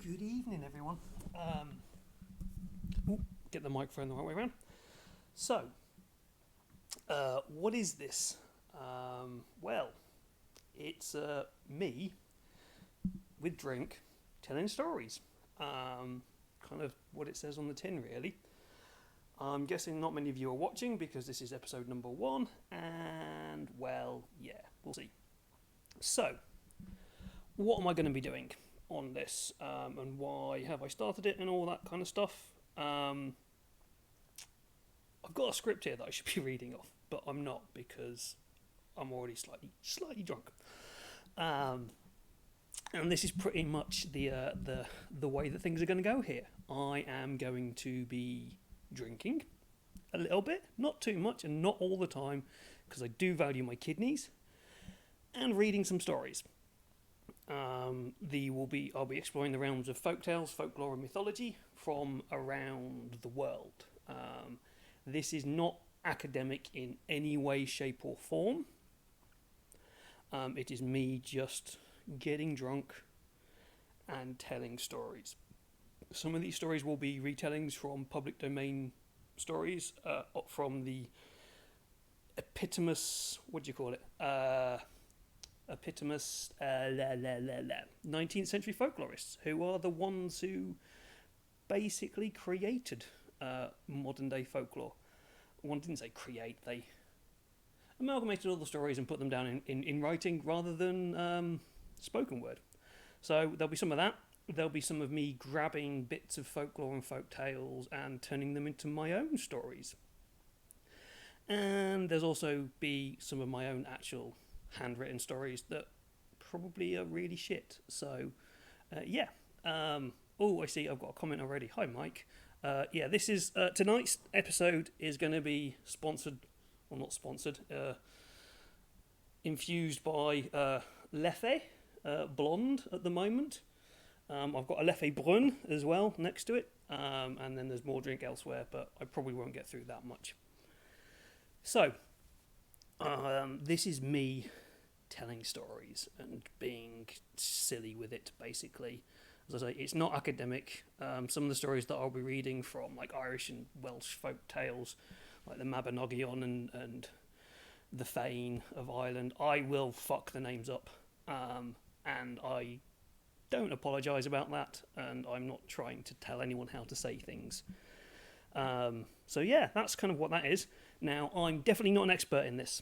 Good evening, everyone. Get the microphone the right way around. So, what is this? Well, it's me with drink telling stories. Kind of what it says on the tin, really. I'm guessing not many of you are watching because this is episode number 1, and well, yeah, we'll see. So, what am I going to be doing on this, and why have I started it, and all that kind of stuff? I've got a script here that I should be reading off, but I'm not because I'm already slightly drunk. And this is pretty much the way that things are going to go here. I am going to be drinking a little bit, not too much, and not all the time, because I do value my kidneys, and reading some stories. I'll be exploring the realms of folktales, folklore, and mythology from around the world. This is not academic in any way, shape, or form. It is me just getting drunk and telling stories. Some of these stories will be retellings from public domain stories, from the epitomous, 19th century folklorists, who are the ones who basically created modern day folklore. One didn't say create, they amalgamated all the stories and put them down in writing rather than spoken word. So there'll be some of that. There'll be some of me grabbing bits of folklore and folk tales and turning them into my own stories. And there's also be some of my own actual handwritten stories that probably are really shit. So, yeah. I see I've got a comment already. Hi, Mike. This is tonight's episode is going to be sponsored, well, not sponsored, infused by Leffe Blonde at the moment. I've got a Leffe Brun as well next to it, and then there's more drink elsewhere, but I probably won't get through that much. So, this is me telling stories and being silly with it, basically. As I say, it's not academic. Some of the stories that I'll be reading from, like Irish and Welsh folk tales, like the Mabinogion and the Thane of Ireland, I will fuck the names up, and I don't apologise about that, and I'm not trying to tell anyone how to say things. So yeah, that's kind of what that is. Now, I'm definitely not an expert in this.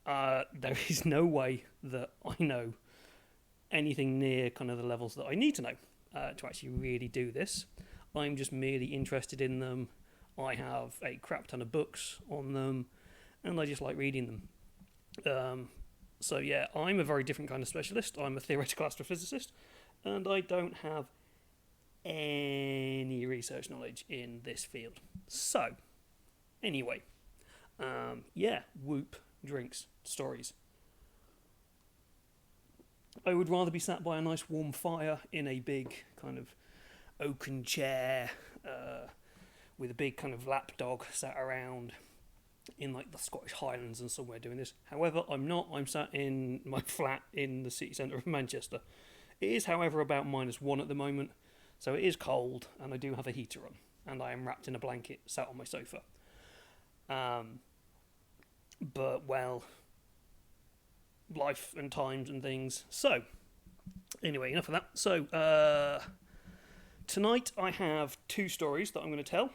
There is no way that I know anything near kind of the levels that I need to know to actually really do this. I'm just merely interested in them. I have a crap ton of books on them, and I just like reading them. So yeah, I'm a very different kind of specialist. I'm a theoretical astrophysicist, and I don't have any research knowledge in this field. So, anyway, whoop, drinks, stories. I would rather be sat by a nice warm fire in a big kind of oaken chair with a big kind of lapdog sat around in like the Scottish Highlands and somewhere doing this. However, I'm not. I'm sat in my flat in the city centre of Manchester. It is, however, about -1 at the moment, so it is cold, and I do have a heater on, and I am wrapped in a blanket sat on my sofa. But, well, life and times and things. So, anyway, enough of that. So, tonight I have 2 stories that I'm going to tell.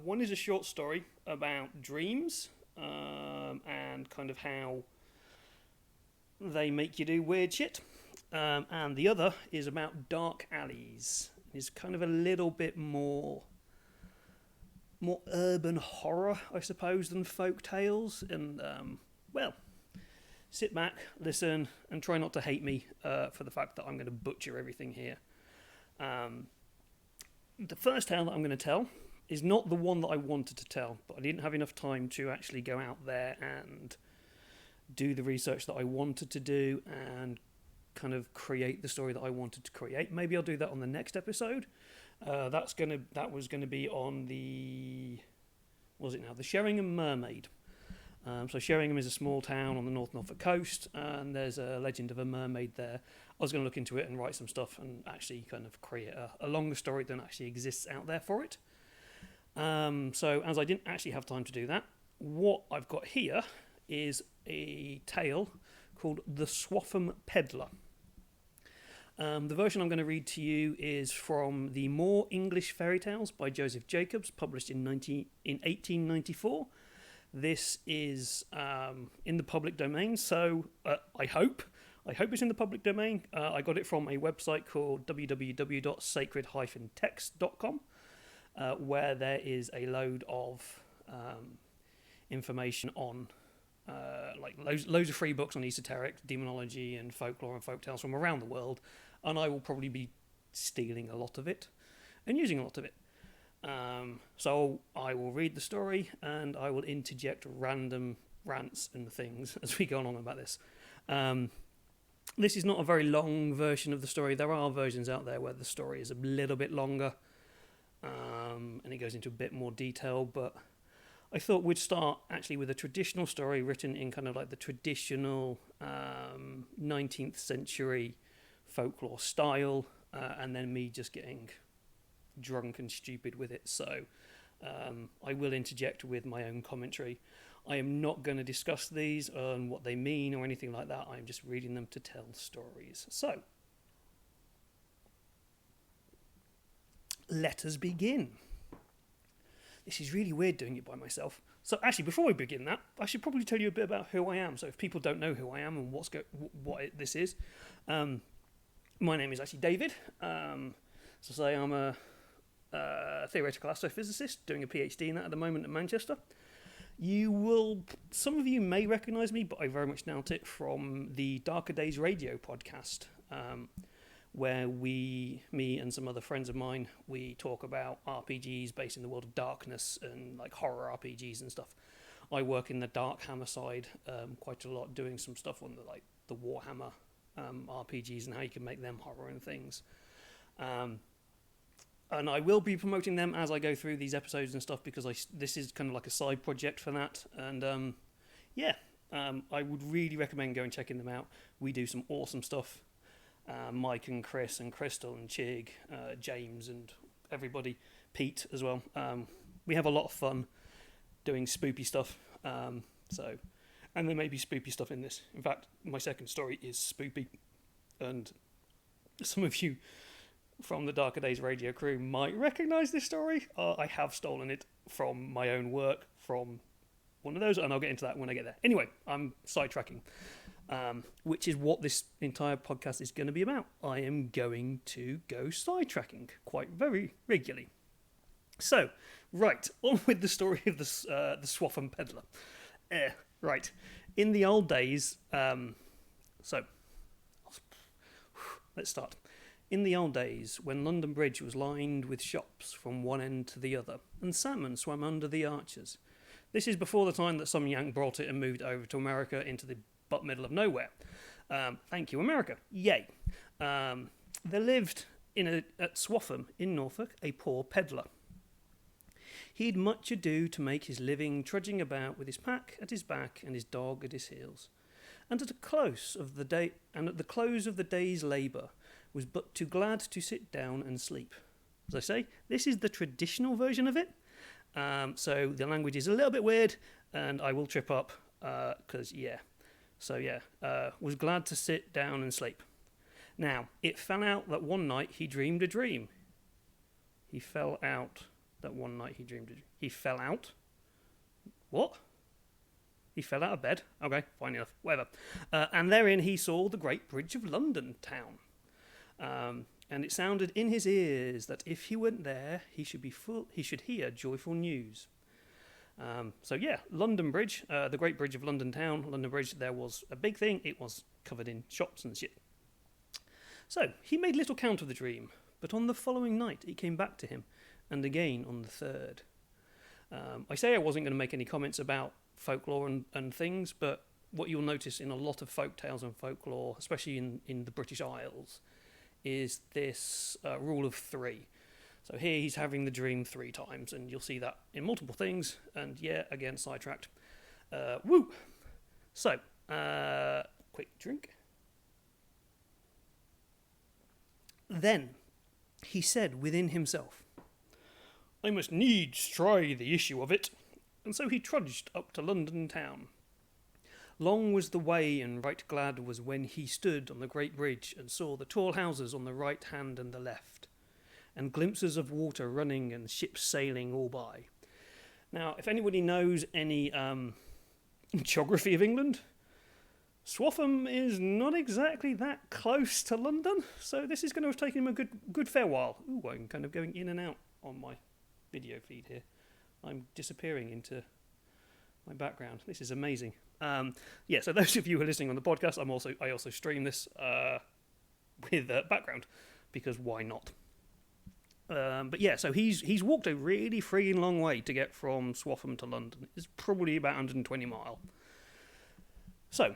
One is a short story about dreams, and kind of how they make you do weird shit. And the other is about dark alleys. It's kind of a little bit more urban horror, I suppose, than folk tales. And, sit back, listen, and try not to hate me for the fact that I'm going to butcher everything here. The first tale that I'm going to tell is not the one that I wanted to tell, but I didn't have enough time to actually go out there and do the research that I wanted to do and kind of create the story that I wanted to create. Maybe I'll do that on the next episode. That was gonna be on the Sheringham Mermaid. So Sheringham is a small town on the North Norfolk coast, and there's a legend of a mermaid there. I was going to look into it and write some stuff and actually kind of create a longer story than actually exists out there for it. So as I didn't actually have time to do that, what I've got here is a tale called The Swaffham Pedler. The version I'm going to read to you is from the More English Fairy Tales by Joseph Jacobs, published in 1894. This is in the public domain, so I hope it's in the public domain. I got it from a website called www.sacred-text.com, where there is a load of information on like loads of free books on esoteric, demonology, and folklore and folktales from around the world, and I will probably be stealing a lot of it and using a lot of it. So I will read the story and I will interject random rants and things as we go along about this. This is not a very long version of the story. There are versions out there where the story is a little bit longer, and it goes into a bit more detail, but I thought we'd start actually with a traditional story written in kind of like the traditional 19th century folklore style, and then me just getting drunk and stupid with it. So I will interject with my own commentary. I am not going to discuss these and what they mean or anything like that. I'm just reading them to tell stories. So let us begin. This is really weird doing it by myself. So actually, before we begin that, I should probably tell you a bit about who I am. So if people don't know who I am and this is, my name is actually David. So say I'm a theoretical astrophysicist doing a PhD in that at the moment at Manchester. Some of you may recognise me, but I very much doubt it, from the Darker Days radio podcast, where me and some other friends of mine, we talk about RPGs based in the world of darkness and like horror RPGs and stuff. I work in the Dark Hammer side quite a lot, doing some stuff on the Warhammer RPGs and how you can make them horror and things. And I will be promoting them as I go through these episodes and stuff, because this is kind of like a side project for that. And I would really recommend going and checking them out. We do some awesome stuff. Mike and Chris and Crystal and Chig, James and everybody, Pete as well. We have a lot of fun doing spoopy stuff. And there may be spoopy stuff in this. In fact, my second story is spoopy. And some of you from the Darker Days radio crew might recognise this story. I have stolen it from my own work from one of those, and I'll get into that when I get there. Anyway, I'm sidetracking, which is what this entire podcast is going to be about. I am going to go sidetracking quite very regularly. So, right, on with the story of the Swaffham Pedler. Right, in the old days, let's start. In the old days, when London Bridge was lined with shops from one end to the other, and salmon swam under the arches. This is before the time that some yank brought it and moved over to America into the butt middle of nowhere. Thank you, America. Yay. There lived at Swaffham in Norfolk a poor pedlar. He'd much ado to make his living, trudging about with his pack at his back and his dog at his heels. And at the close of the day's labour, was but too glad to sit down and sleep. As I say, this is the traditional version of it, so the language is a little bit weird, and I will trip up, was glad to sit down and sleep. Now, it fell out that one night he dreamed a dream. He fell out? What? He fell out of bed? Okay, fine enough, whatever. And therein he saw the great bridge of London town. And it sounded in his ears that if he went there, he should hear joyful news. London Bridge, the Great Bridge of London Town, London Bridge, there was a big thing. It was covered in shops and shit. So, he made little count of the dream, but on the following night it came back to him, and again on the third. I say I wasn't going to make any comments about folklore and things, but what you'll notice in a lot of folk tales and folklore, especially in the British Isles, is this rule of three. So here he's having the dream 3 times, and you'll see that in multiple things, and again, sidetracked. Woo! So, quick drink. Then he said within himself, I must needs try the issue of it. And so he trudged up to London town. Long was the way, and right glad was when he stood on the great bridge and saw the tall houses on the right hand and the left, and glimpses of water running and ships sailing all by. Now, if anybody knows any geography of England, Swaffham is not exactly that close to London, so this is going to have taken him a good fair while. Ooh, I'm kind of going in and out on my video feed here. I'm disappearing into my background. This is amazing. So those of you who are listening on the podcast, I also stream this with background, because why not? So he's walked a really freaking long way to get from Swaffham to London. It's probably about 120 mile. So,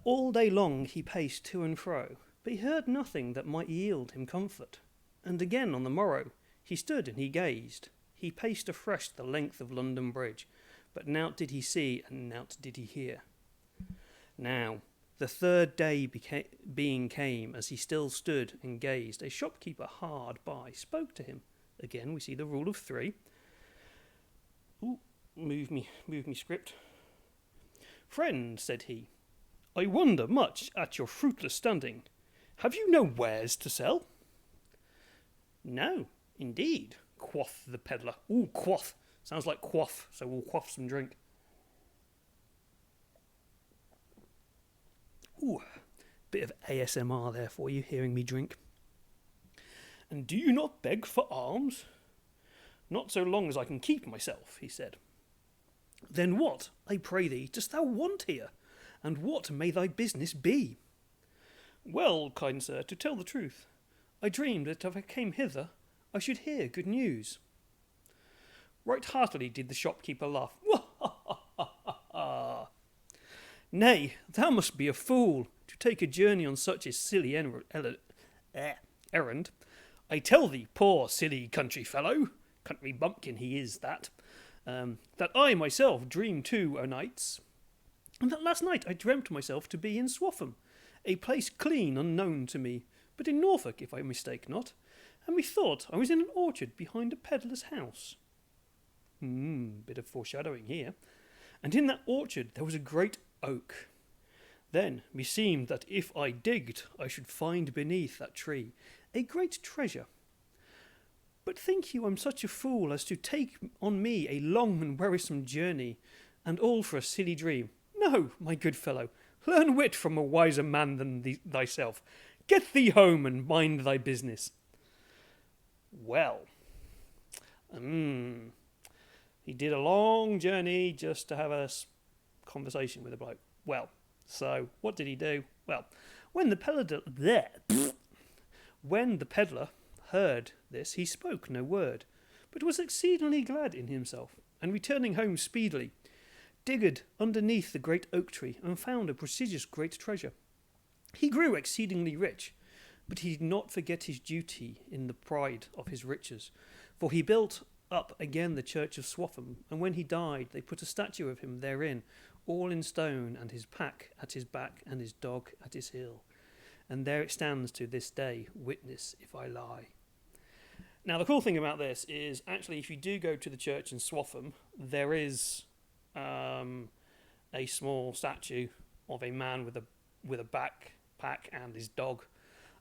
all day long he paced to and fro, but he heard nothing that might yield him comfort. And again on the morrow he stood and he gazed. He paced afresh the length of London Bridge, but nought did he see and nought did he hear. Now, the third day being came, as he still stood and gazed, a shopkeeper hard by spoke to him. Again, we see the rule of 3. Ooh, move me script. Friend, said he, I wonder much at your fruitless standing. Have you no wares to sell? No, indeed, quoth the pedlar. Ooh, quoth. Sounds like quaff, so we'll quaff some drink. Ooh, bit of ASMR there for you, hearing me drink. And do you not beg for alms? Not so long as I can keep myself, he said. Then what, I pray thee, dost thou want here? And what may thy business be? Well, kind sir, to tell the truth, I dreamed that if I came hither, I should hear good news. Right heartily did the shopkeeper laugh. Nay, thou must be a fool to take a journey on such a silly errand. I tell thee, poor silly country fellow, country bumpkin he is that I myself dreamed too o' nights, and that last night I dreamt myself to be in Swaffham, a place clean unknown to me, but in Norfolk, if I mistake not, and methought I was in an orchard behind a pedlar's house. Bit of foreshadowing here. And in that orchard there was a great oak. Then meseemed that if I digged, I should find beneath that tree a great treasure. But think you I'm such a fool as to take on me a long and wearisome journey, and all for a silly dream? No, my good fellow, learn wit from a wiser man than thyself. Get thee home and mind thy business. Well, he did a long journey just to have a conversation with a bloke. Well, so what did he do? Well, when the pedlar heard this, he spoke no word, but was exceedingly glad in himself, and returning home speedily, digged underneath the great oak tree, and found a prodigious great treasure. He grew exceedingly rich, but he did not forget his duty in the pride of his riches, for he built up again the church of Swaffham, and when he died they put a statue of him therein, all in stone, and his pack at his back, and his dog at his heel. And there it stands to this day, witness if I lie. Now the cool thing about this is, actually, if you do go to the church in Swaffham, there is a small statue of a man with a backpack and his dog,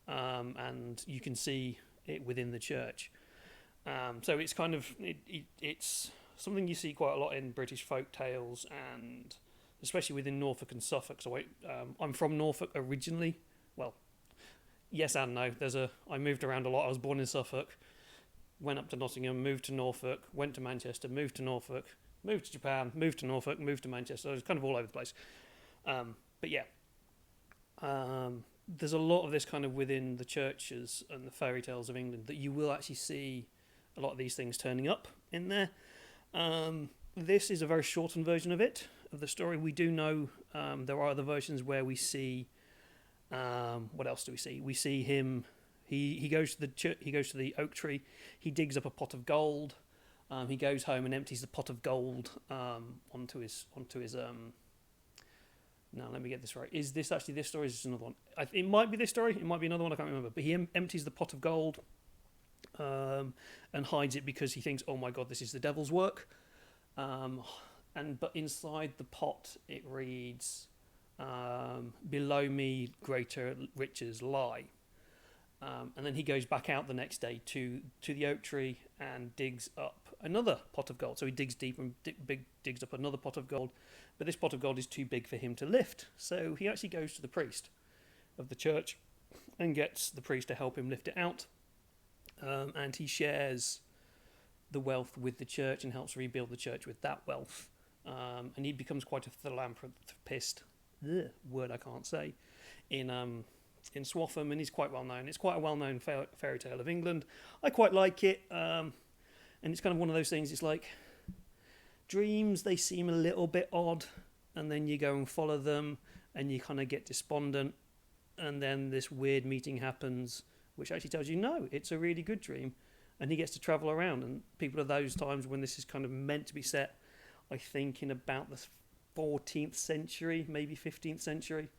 and you can see it within the church. So it's kind of it's something you see quite a lot in British folk tales, and especially within Norfolk and Suffolk. So I'm from Norfolk originally. Well, yes and no. I moved around a lot. I was born in Suffolk, went up to Nottingham, moved to Norfolk, went to Manchester, moved to Norfolk, moved to Japan, moved to Norfolk, moved to Manchester. I was kind of all over the place. There's a lot of this kind of within the churches and the fairy tales of England that you will actually see a lot of these things turning up in there. This is a very shortened version of the story. We do know there are other versions where we see. What else do we see? We see him. He goes to the oak tree. He digs up a pot of gold. He goes home and empties the pot of gold onto his. Now let me get this right. Is this actually this story? Is this another one? It might be this story. It might be another one. I can't remember. But he empties the pot of gold and hides it because he thinks, "Oh my God, this is the devil's work." But inside the pot it reads, "Below me greater riches lie." And then he goes back out the next day to the oak tree and digs up another pot of gold. So he digs deep and digs up another pot of gold. But this pot of gold is too big for him to lift. So he actually goes to the priest of the church and gets the priest to help him lift it out. And he shares the wealth with the church and helps rebuild the church with that wealth. And he becomes quite a philanthropist, word I can't say, in Swaffham, and he's quite well known. It's quite a well-known fairy tale of England. I quite like it, and it's kind of one of those things. It's like dreams; they seem a little bit odd, and then you go and follow them, and you kind of get despondent, and then this weird meeting happens, which actually tells you no, it's a really good dream, and he gets to travel around. And people of those times when this is kind of meant to be set, I think in about the 14th century, maybe 15th century.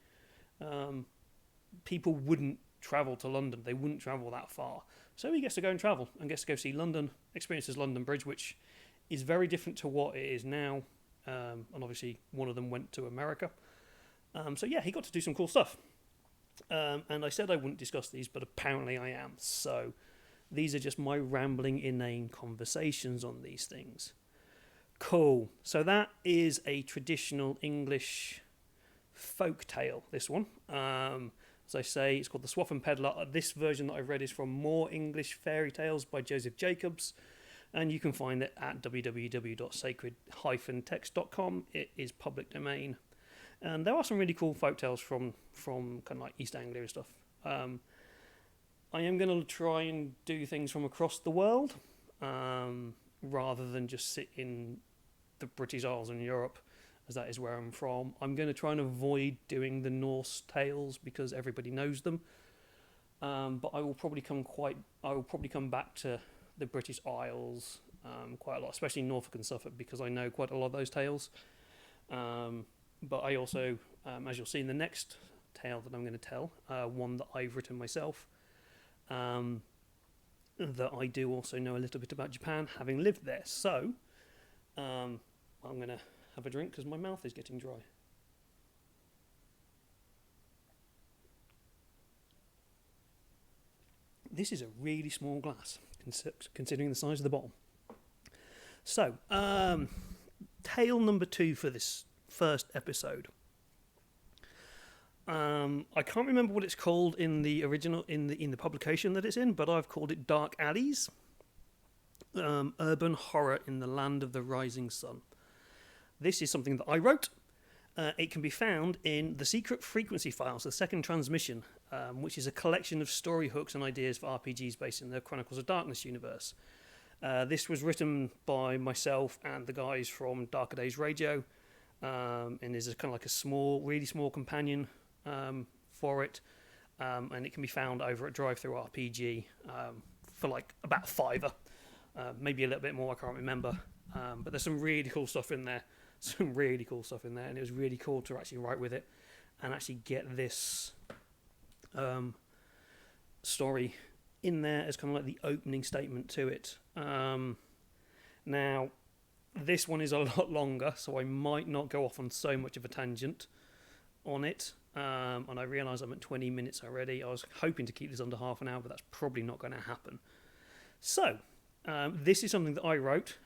People wouldn't travel to London. They wouldn't travel that far. So he gets to go and travel and gets to go see London, experiences London Bridge, which is very different to what it is now. And obviously one of them went to America. So yeah, he got to do some cool stuff. And I said I wouldn't discuss these, but apparently I am. So these are just my rambling, inane conversations on these things. Cool. So that is a traditional English folk tale, this one. As I say, it's called The Swaffham Pedler. This version that I've read is from More English Fairy Tales by Joseph Jacobs, and you can find it at www.sacred-text.com. It is public domain. And there are some really cool folk tales from kind of like East Anglia and stuff. I am going to try and do things from across the world, rather than just sit in the British Isles in Europe, as that is where I'm from. I'm going to try and avoid doing the Norse tales because everybody knows them. But I will probably come back to the British Isles quite a lot, especially Norfolk and Suffolk, because I know quite a lot of those tales. But I also, as you'll see in the next tale that I'm going to tell, one that I've written myself, that I do also know a little bit about Japan, having lived there. So I'm going to have a drink because my mouth is getting dry. This is a really small glass, considering the size of the bottle. So, tale number 2 for this first episode. I can't remember what it's called in the original, in the publication that it's in, but I've called it Dark Alleys. Urban Horror in the Land of the Rising Sun. This is something that I wrote. It can be found in The Secret Frequency Files, the second transmission, which is a collection of story hooks and ideas for RPGs based in the Chronicles of Darkness universe. This was written by myself and the guys from Darker Days Radio, and is kind of like a really small companion for it, and it can be found over at Drive-Thru RPG for like about $5, maybe a little bit more, I can't remember, but there's some really cool stuff in there. And it was really cool to actually write with it and actually get this story in there as kind of like the opening statement to it. Now, this one is a lot longer, so I might not go off on so much of a tangent on it. And I realise I'm at 20 minutes already. I was hoping to keep this under half an hour, but that's probably not going to happen. So, this is something that I wrote.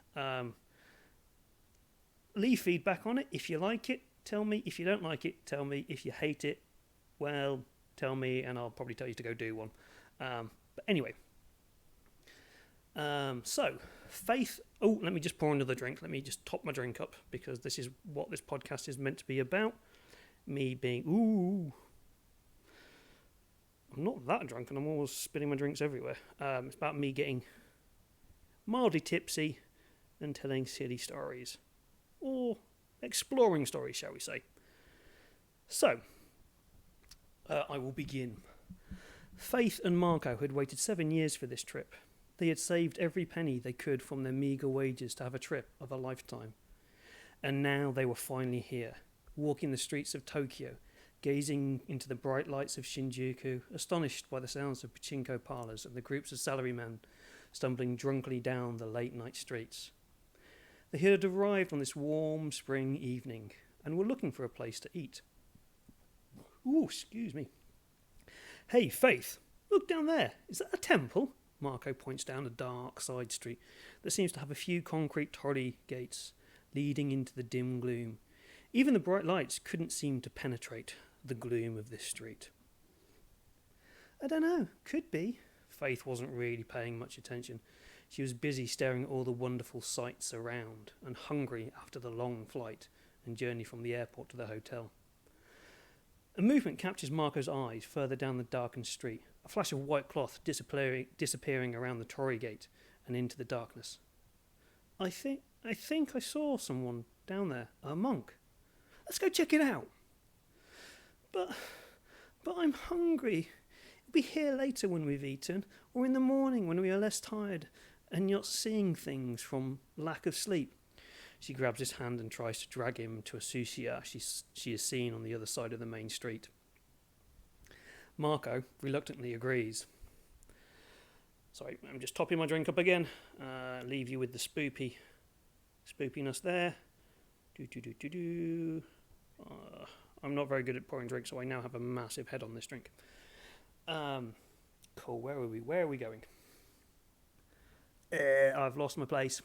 Leave feedback on it. If you like it, tell me. If you don't like it, tell me. If you hate it, well, tell me, and I'll probably tell you to go do one. But anyway. So, faith... Oh, let me just pour another drink. Let me just top my drink up, because this is what this podcast is meant to be about. Me being... Ooh. I'm not that drunk, and I'm always spilling my drinks everywhere. It's about me getting mildly tipsy and telling silly stories. Or exploring stories, shall we say. So, I will begin. Faith and Marco had waited 7 years for this trip. They had saved every penny they could from their meagre wages to have a trip of a lifetime. And now they were finally here, walking the streets of Tokyo, gazing into the bright lights of Shinjuku, astonished by the sounds of pachinko parlours and the groups of salarymen stumbling drunkenly down the late-night streets. They had arrived on this warm spring evening and were looking for a place to eat. Ooh, excuse me. Hey, Faith, look down there. Is that a temple? Marco points down a dark side street that seems to have a few concrete torii gates leading into the dim gloom. Even the bright lights couldn't seem to penetrate the gloom of this street. I don't know, could be. Faith wasn't really paying much attention. She was busy staring at all the wonderful sights around and hungry after the long flight and journey from the airport to the hotel. A movement captures Marco's eyes further down the darkened street, a flash of white cloth disappearing around the torii gate and into the darkness. I think I saw someone down there, a monk. Let's go check it out. But I'm hungry. It'll be here later when we've eaten, or in the morning when we are less tired and not seeing things from lack of sleep. She grabs his hand and tries to drag him to a sushi she has seen on the other side of the main street. Marco reluctantly agrees. Sorry, I'm just topping my drink up again. Leave you with the spoopiness there. I'm not very good at pouring drinks, so I now have a massive head on this drink. Cool, where are we going? I've lost my place.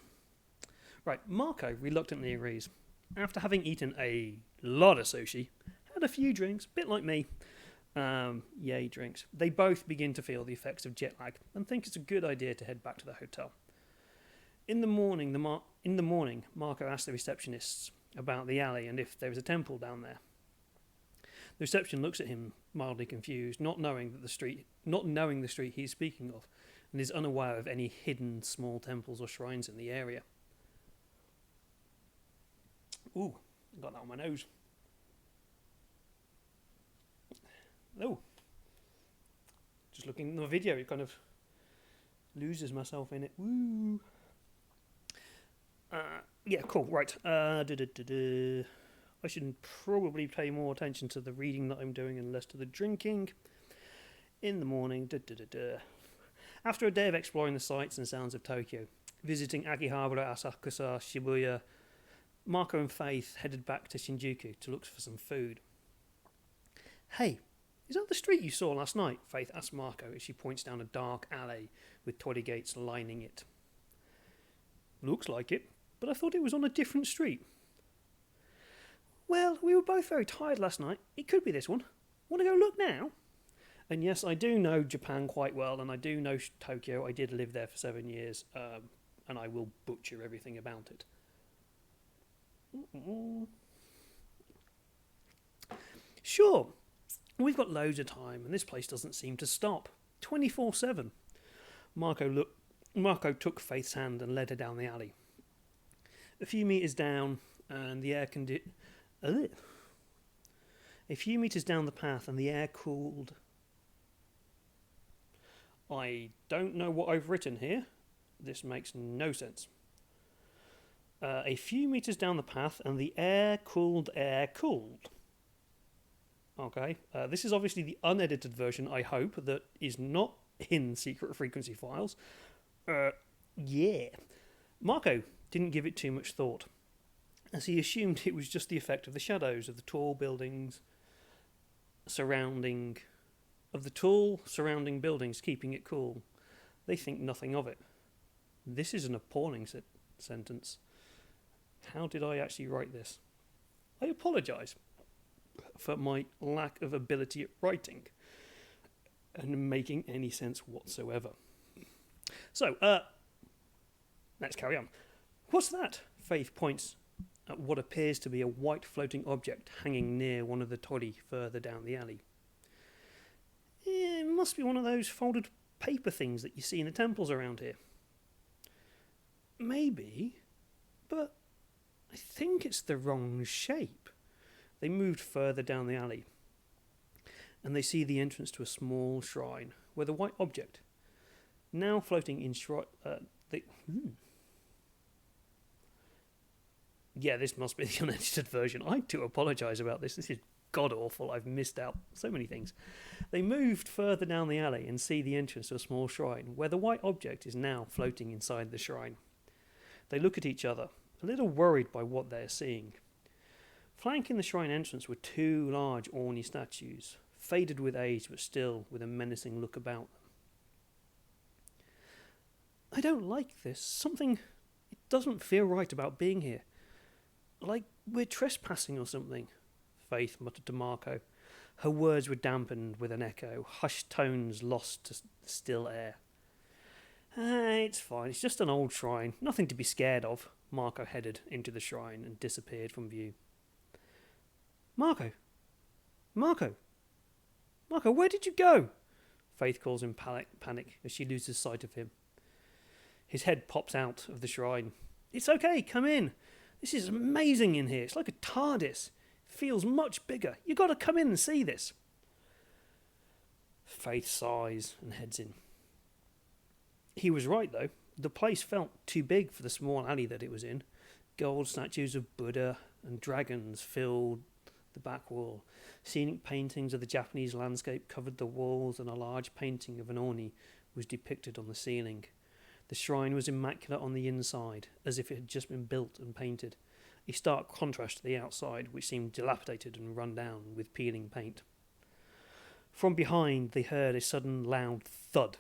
Right, Marco reluctantly agrees. After having eaten a lot of sushi, had a few drinks, a bit like me. Yay, drinks. They both begin to feel the effects of jet lag and think it's a good idea to head back to the hotel. In the morning, Marco asks the receptionists about the alley and if there is a temple down there. The reception looks at him mildly confused, not knowing the street he is speaking of, and is unaware of any hidden small temples or shrines in the area. Ooh, got that on my nose. Oh, just looking at the video, it kind of loses myself in it. Woo. Yeah, cool. Right. I should probably pay more attention to the reading that I'm doing and less to the drinking. In the morning. After a day of exploring the sights and sounds of Tokyo, visiting Akihabara, Asakusa, Shibuya, Marco and Faith headed back to Shinjuku to look for some food. Hey, is that the street you saw last night? Faith asks Marco as she points down a dark alley with torii gates lining it. Looks like it, but I thought it was on a different street. Well, we were both very tired last night. It could be this one. Want to go look now? And yes, I do know Japan quite well, and I do know Tokyo. I did live there for 7 years, and I will butcher everything about it. Sure, we've got loads of time, and this place doesn't seem to stop. 24/7. Marco took Faith's hand and led her down the alley. A few metres down, and the air A few metres down the path, and the air cooled. I don't know what I've written here. This makes no sense. A few metres down the path, and the air cooled. Okay, this is obviously the unedited version, I hope, that is not in Secret Frequency files. Yeah. Marco didn't give it too much thought, as he assumed it was just the effect of the shadows of the tall buildings surrounding buildings keeping it cool. They think nothing of it. This is an appalling sentence. How did I actually write this? I apologise for my lack of ability at writing and making any sense whatsoever. So, let's carry on. What's that? Faith points at what appears to be a white floating object hanging near one of the torii further down the alley. It must be one of those folded paper things that you see in the temples around here. Maybe, but I think it's the wrong shape. They moved further down the alley, and they see the entrance to a small shrine where the white object, Now floating in Yeah, this must be the unedited version. I do apologise about this. This is god awful. I've missed out so many things. They moved further down the alley and see the entrance to a small shrine, where the white object is now floating inside the shrine. They look at each other, a little worried by what they are seeing. Flanking the shrine entrance were two large orny statues, faded with age but still with a menacing look about them. I don't like this. Something it doesn't feel right about being here. Like we're trespassing or something, Faith muttered to Marco. Her words were dampened with an echo, hushed tones lost to still air. It's fine, it's just an old shrine, nothing to be scared of. Marco headed into the shrine and disappeared from view. Marco, where did you go? Faith calls in panic as she loses sight of him. His head pops out of the shrine. It's okay, come in. This is amazing in here. It's like a TARDIS. It feels much bigger. You got to come in and see this. Faith sighs and heads in. He was right, though. The place felt too big for the small alley that it was in. Gold statues of Buddha and dragons filled the back wall. Scenic paintings of the Japanese landscape covered the walls, and a large painting of an Oni was depicted on the ceiling. The shrine was immaculate on the inside, as if it had just been built and painted, a stark contrast to the outside, which seemed dilapidated and run down with peeling paint. From behind they heard a sudden loud thud,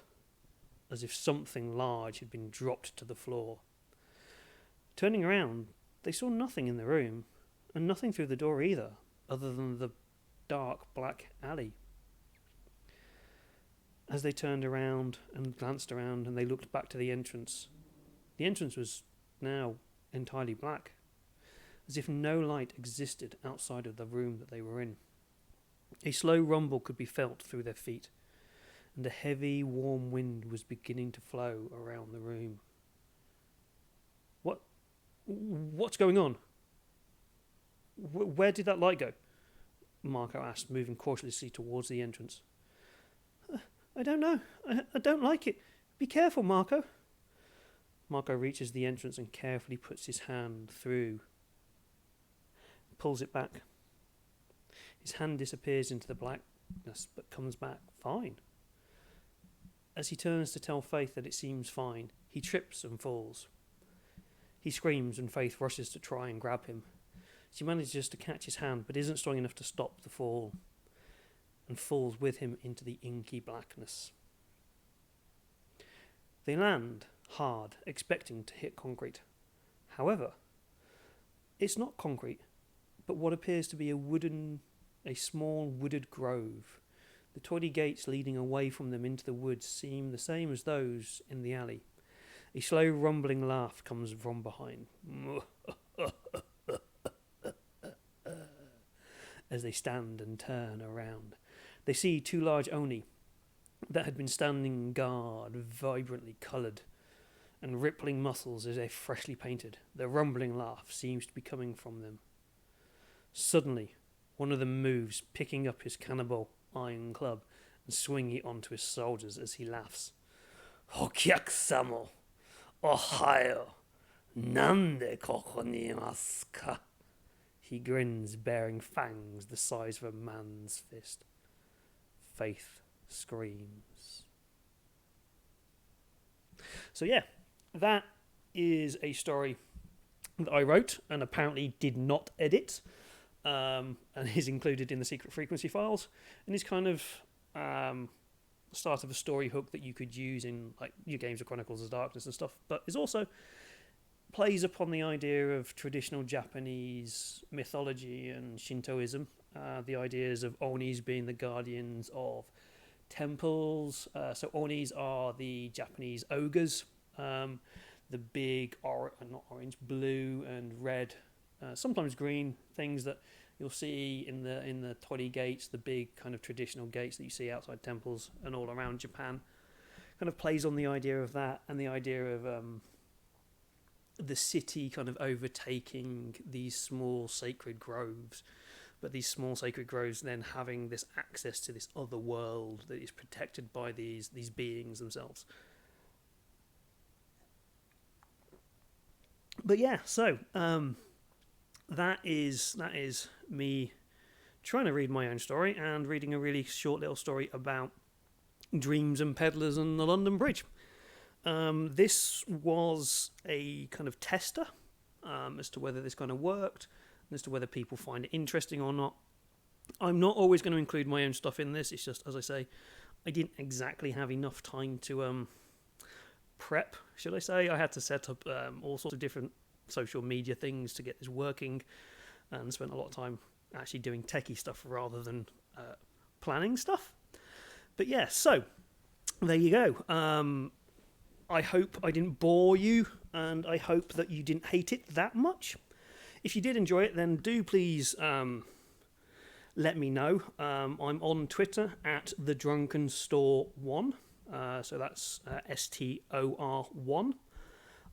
as if something large had been dropped to the floor. Turning around, they saw nothing in the room, and nothing through the door either, other than the dark black alley. As they turned around and glanced around and they looked back to the entrance was now entirely black, as if no light existed outside of the room that they were in. A slow rumble could be felt through their feet, and a heavy, warm wind was beginning to flow around the room. What's going on? Where did that light go? Marco asked, moving cautiously towards the entrance. I don't know. I don't like it. Be careful, Marco. Marco reaches the entrance and carefully puts his hand through. Pulls it back. His hand disappears into the blackness, but comes back fine. As he turns to tell Faith that it seems fine, he trips and falls. He screams and Faith rushes to try and grab him. She manages to catch his hand, but isn't strong enough to stop the fall, and falls with him into the inky blackness. They land hard, expecting to hit concrete. However, it's not concrete, but what appears to be a small wooded grove. The tawny gates leading away from them into the woods seem the same as those in the alley. A slow rumbling laugh comes from behind. As they stand and turn around, they see two large Oni that had been standing guard, vibrantly coloured and rippling muscles as if freshly painted. The rumbling laugh seems to be coming from them. Suddenly, one of them moves, picking up his cannibal iron club and swinging it onto his soldiers as he laughs. Okyakusamo, ohayo, nande koko ni imasu ka? He grins, baring fangs the size of a man's fist. Faith screams. So yeah, that is a story that I wrote and apparently did not edit, and is included in the secret frequency files, and is kind of start of a story hook that you could use in like your games of Chronicles of Darkness and stuff, but is also plays upon the idea of traditional Japanese mythology and Shintoism, the ideas of Onis being the guardians of temples. So Onis are the Japanese ogres, the big blue and red, sometimes green things that you'll see in the torii gates, the big kind of traditional gates that you see outside temples and all around Japan. Kind of plays on the idea of that and the idea of the city kind of overtaking these small sacred groves, but these small sacred groves then having this access to this other world that is protected by these beings themselves. But yeah, so that is me trying to read my own story and reading a really short little story about dreams and peddlers and the London Bridge. This was a kind of tester as to whether this kind of worked, as to whether people find it interesting or not. I'm not always going to include my own stuff in this. It's just, as I say, I didn't exactly have enough time to prep, should I say. I had to set up all sorts of different social media things to get this working, and spent a lot of time actually doing techie stuff rather than planning stuff. But yeah, so there you go. I hope I didn't bore you, and I hope that you didn't hate it that much. If you did enjoy it, then do please let me know. I'm on Twitter at TheDrunkenStore1, so that's STOR1.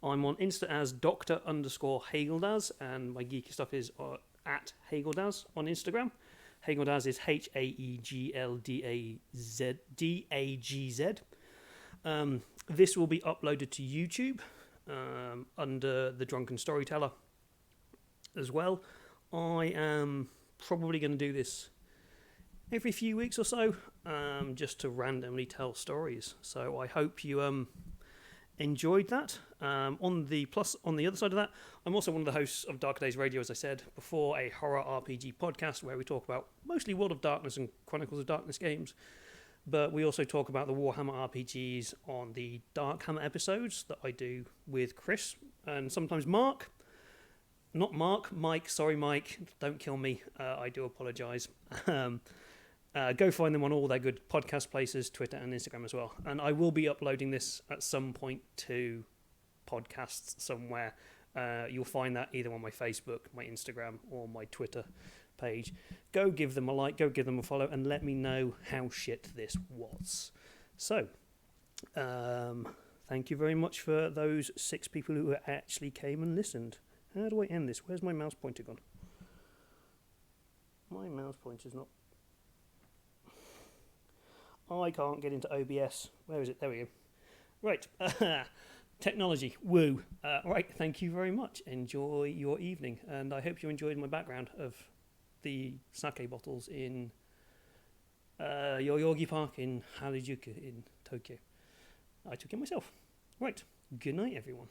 I'm on Insta as Dr_Hageldaz, and my geeky stuff is at Hageldaz on Instagram. Hageldaz is HAEGLDAGZ. This will be uploaded to YouTube under The Drunken Storyteller as well. I am probably going to do this every few weeks or so, just to randomly tell stories. So I hope you enjoyed that. On the other side of that, I'm also one of the hosts of Dark Days Radio, as I said before, a horror RPG podcast where we talk about mostly World of Darkness and Chronicles of Darkness games, but we also talk about the Warhammer RPGs on the Darkhammer episodes that I do with Chris and sometimes Mark. Not Mark, Mike. Sorry, Mike. Don't kill me. I do apologise. Go find them on all their good podcast places, Twitter and Instagram as well. And I will be uploading this at some point to podcasts somewhere. You'll find that either on my Facebook, my Instagram, or my Twitter page. Go give them a like, go give them a follow, and let me know how shit this was. So, thank you very much for those 6 people who actually came and listened. How do I end this? Where's my mouse pointer gone? My mouse pointer's not... I can't get into OBS. Where is it? There we go. Right. Technology. Woo. Right. Thank you very much. Enjoy your evening. And I hope you enjoyed my background of the sake bottles in Yoyogi Park in Harajuku in Tokyo. I took it myself. Right. Good night, everyone.